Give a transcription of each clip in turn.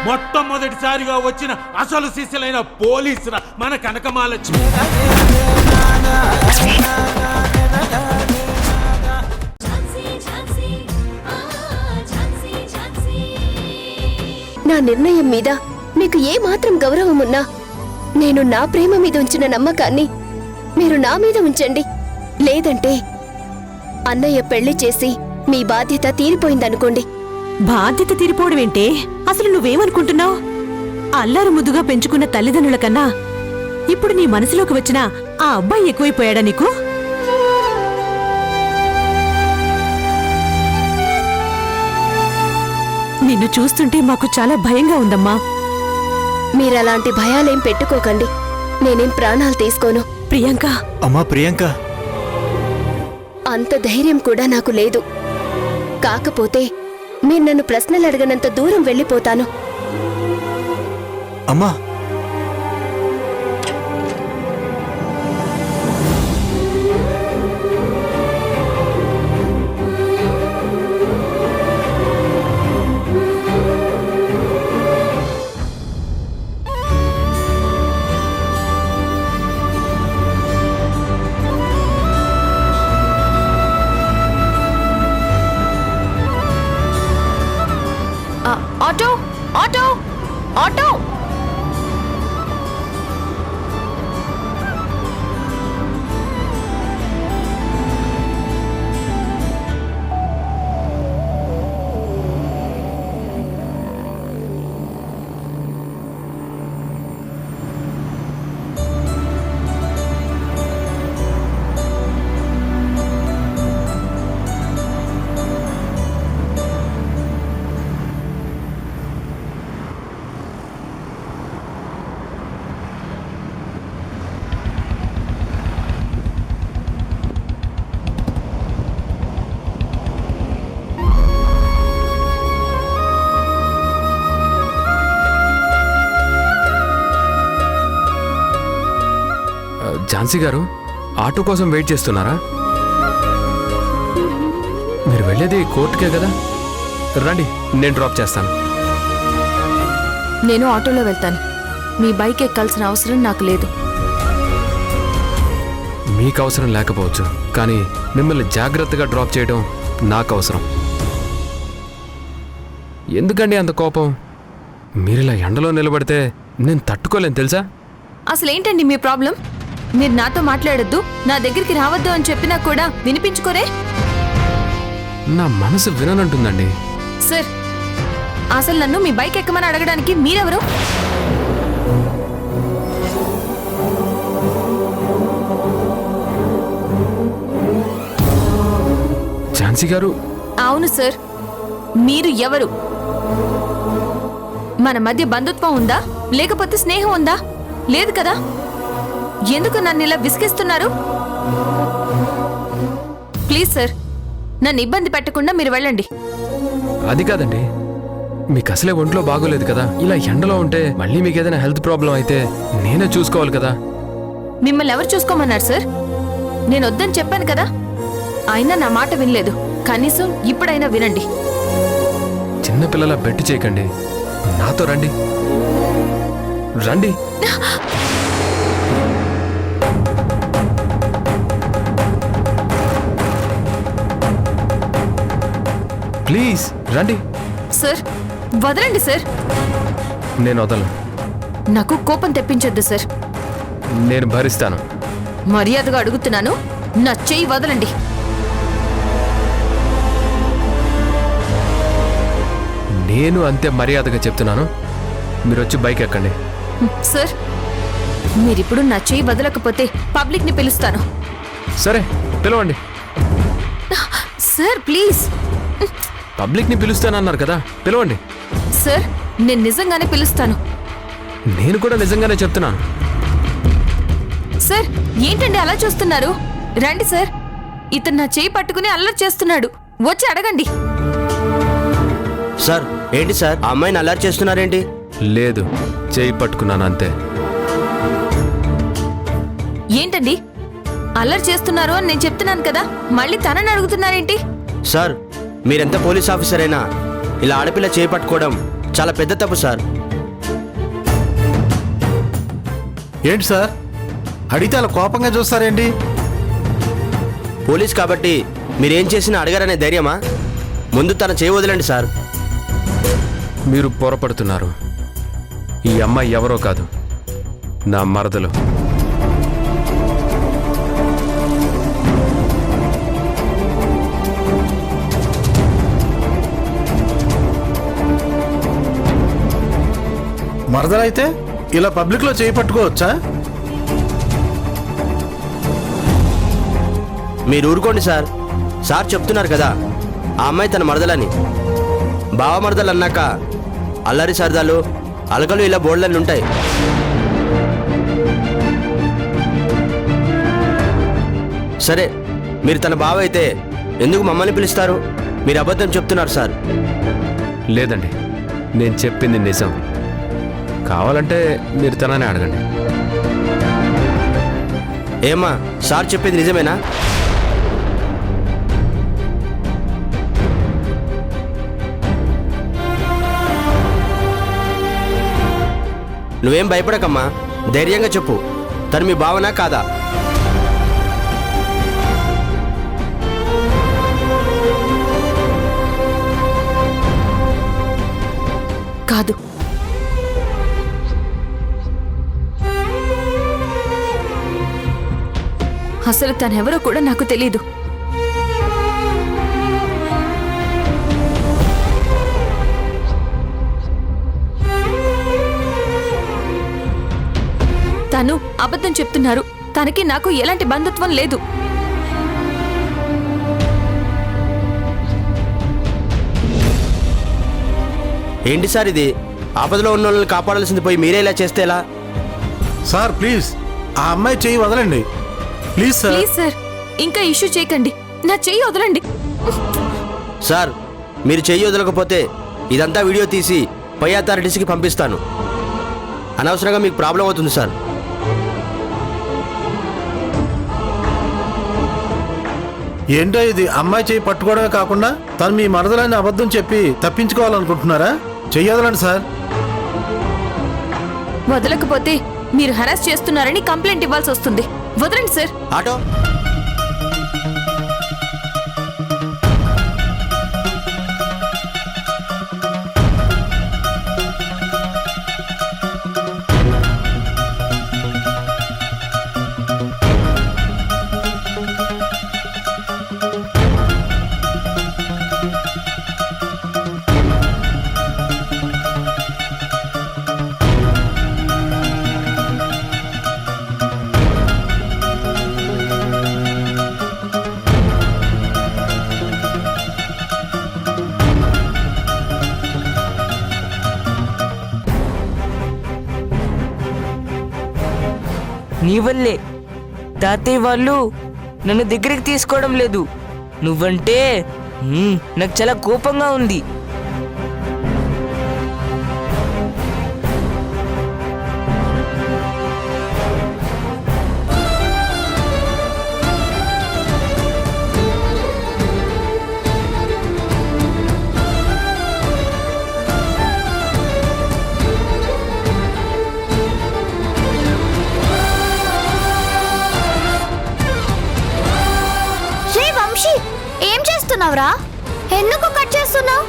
మొట్టమొదటిసారిగా వచ్చిన అసలు శిష్యులైన పోలీసుల మన కనకమాలక్ష్మి. నా నిర్ణయం మీద మీకు ఏ మాత్రం గౌరవం ఉన్నా నేను నా ప్రేమ మీద ఉంచిన నమ్మకాన్ని మీరు నా మీద ఉంచండి. లేదంటే అన్నయ్య పెళ్లి చేసి మీ బాధ్యత తీరిపోయిందనుకోండి. బాధ్యత తీరిపోవడం ఏంటే? అసలు నువ్వేమనుకుంటున్నావు? అల్లారు ముద్దుగా పెంచుకున్న తల్లిదండ్రుల కన్నా ఇప్పుడు నీ మనసులోకి వచ్చిన ఆ అబ్బాయి ఎక్కువైపోయాడా నీకు? నిన్ను చూస్తుంటే మాకు చాలా భయంగా ఉందమ్మా. మీరలాంటి భయాలేం పెట్టుకోకండి. నేనేం ప్రాణాలు తీసుకోను. ప్రియాంక. అమ్మా ప్రియాంక, అంత ధైర్యం కూడా నాకు లేదు. కాకపోతే మీరు నన్ను ప్రశ్నలు అడగనంత దూరం వెళ్ళిపోతాను. అమ్మా ఆటో ఆటో ఆటో. ఝాన్సీ గారు, ఆటో కోసం వెయిట్ చేస్తున్నారా? మీరు వెళ్ళేది కోర్టుకే కదా, రండి నేను డ్రాప్ చేస్తాను. నేను ఆటోలో వెళ్తాను. మీ బైక్ ఎక్కాల్సిన అవసరం నాకు లేదు. మీకు అవసరం లేకపోవచ్చు, కానీ మిమ్మల్ని జాగ్రత్తగా డ్రాప్ చేయడం నాకు అవసరం. ఎందుకండి అంత కోపం? మీరిలా ఎండలో నిలబడితే నేను తట్టుకోలేను తెలుసా? అసలేంటండి మీ ప్రాబ్లం? మీరు నాతో మాట్లాడొద్దు, నా దగ్గరికి రావద్దు అని చెప్పినా కూడా వినిపించుకోరే. నా మనసు విననంటుందండి. సార్, అసలు నన్ను మీ బైక్ ఎక్కమని అడగడానికి మీరెవరు? ఝాన్సీ గారు. అవును సార్, మీరు ఎవరు? మన మధ్య బంధుత్వం ఉందా, లేకపోతే స్నేహం ఉందా? లేదు కదా. ఎందుకు నన్ను ఇలా విసిగిస్తున్నారు? ప్లీజ్ సార్, నన్ను ఇబ్బంది పెట్టకుండా మీరు వెళ్ళండి. అది కాదండి, మీకు అసలే ఒంట్లో బాగోలేదు కదా, ఇలా ఎండలో ఉంటే మళ్ళీ మీకు ఏదైనా హెల్త్ ప్రాబ్లం అయితే నేనే చూసుకోవాలి కదా. మిమ్మల్ని ఎవరు చూసుకోమన్నారు సార్? నేను వద్దని చెప్పాను కదా. అయినా నా మాట వినలేదు. కనీసం ఇప్పుడైనా వినండి. చిన్నపిల్లల బెట్టు చేయకండి, నాతో రండి. రండి ప్లీజ్ రండి. సార్, వదలండి సార్. నేను వదలను. నాకు కోపం తెప్పించొద్దు సార్. నేను భరిస్తాను. మర్యాదగా అడుగుతున్నాను, నా చెయ్యి వదలండి. నేను అంతే మర్యాదగా చెప్తున్నాను, మీరు వచ్చి బైక్ ఎక్కండి. సార్, మీరిప్పుడు నా చెయ్యి వదలకపోతే పబ్లిక్ ని పిలుస్తాను. సరే పిలవండి. Sir please. పబ్లిక్ ని పిలుస్తానన్నారు కదా, పిలవండి. సార్, నేను నిజంగానే పిలుస్తాను. నేను కూడా నిజంగానే చెప్తున్నాను. సార్, ఏంటండి అలా చూస్తున్నారు? రండి సార్. ఇతను నా చేయి పట్టుకుని అల్లరి చేస్తున్నాడు, వచ్చి అడగండి. సార్, ఏంటి సార్ ఆ అమ్మాయిని అల్లరి చేస్తున్నారేంటి? లేదు, చేయి పట్టుకున్నాను అంతే. ఏంటండి అల్లరి చేస్తున్నారు అని నేను చెప్తున్నాను కదా, మళ్ళీ తనని అడుగుతున్నారేంటి? సార్, మీరెంత పోలీస్ ఆఫీసర్ అయినా ఇలా ఆడపిల్ల చేపట్టుకోవడం చాలా పెద్ద తప్పు సార్. ఏంటి సార్ అడిగితే అలా కోపంగా చూస్తారేంటి? పోలీస్ కాబట్టి మీరేం చేసినా అడగరనే ధైర్యమా? ముందు తన చేయి వదలండి సార్. మీరు పొరపడుతున్నారు. ఈ అమ్మాయి ఎవరో కాదు, నా మరదలు. మరదలైతే ఇలా పబ్లిక్లో చేయి పట్టుకోవచ్చా? మీరు ఊరుకోండి సార్. సార్ చెప్తున్నారు కదా ఆ అమ్మాయి తన మరదలని. బావ మరదలు అన్నాక అల్లరి సరదాలు అలకలు ఇలా బోర్డులన్నీ ఉంటాయి. సరే, మీరు తన బావ అయితే ఎందుకు మమ్మల్ని పిలుస్తారు? మీరు అబద్ధం చెప్తున్నారు సార్. లేదండి, నేను చెప్పింది నిజం. కావాలంటే మీరు తననే అడగండి. ఏమ్మా, సార్ చెప్పేది నిజమేనా? నువ్వేం భయపడకమ్మా, ధైర్యంగా చెప్పు. తను మీ భావన కాదా? కాదు. అసలు తనెవరో కూడా నాకు తెలీదు. తను అబద్ధం చెప్తున్నారు. తనకి నాకు ఎలాంటి బంధుత్వం లేదు. ఏంటి సార్ ఇది? ఆపదలో ఉన్న వాళ్ళని కాపాడాల్సింది పోయి మీరే ఇలా చేస్తే ఎలా? సార్ ప్లీజ్ ఆ అమ్మాయి చేయి వదలండి. Please sir. ప్లీజ్ సార్, ఇంకా ఇష్యూ చేయకండి. నా చెయ్యి వదలండి. సార్, మీరు చెయ్యి వదలకపోతే ఇదంతా వీడియో తీసి పై అథారిటీస్కి పంపిస్తాను. అనవసరంగా మీకు ప్రాబ్లం అవుతుంది సార్. ఏంటో ఇది? అమ్మాయి చేయి పట్టుకోవడమే కాకుండా తను మీ మరదలని అబద్ధం చెప్పి తప్పించుకోవాలనుకుంటున్నారా? చెయ్యి వదలండి సార్. వదలకపోతే మీరు హరాస్ చేస్తున్నారని కంప్లైంట్ ఇవ్వాల్సి వస్తుంది. వదలండి సార్. ఆటో నీ వల్లే తాతయ్య వాళ్ళు నన్ను దగ్గరికి తీసుకోవడం లేదు. నువ్వంటే నాకు చాలా కోపంగా ఉంది. ఏం చేస్తున్నావురా? ఎందుకు కట్ చేస్తున్నావు?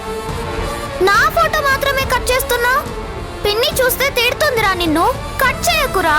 నా ఫోటో మాత్రమే కట్ చేస్తున్నావు. పిన్ని చూస్తే తిడుతుందిరా నిన్ను. కట్ చేయకురా.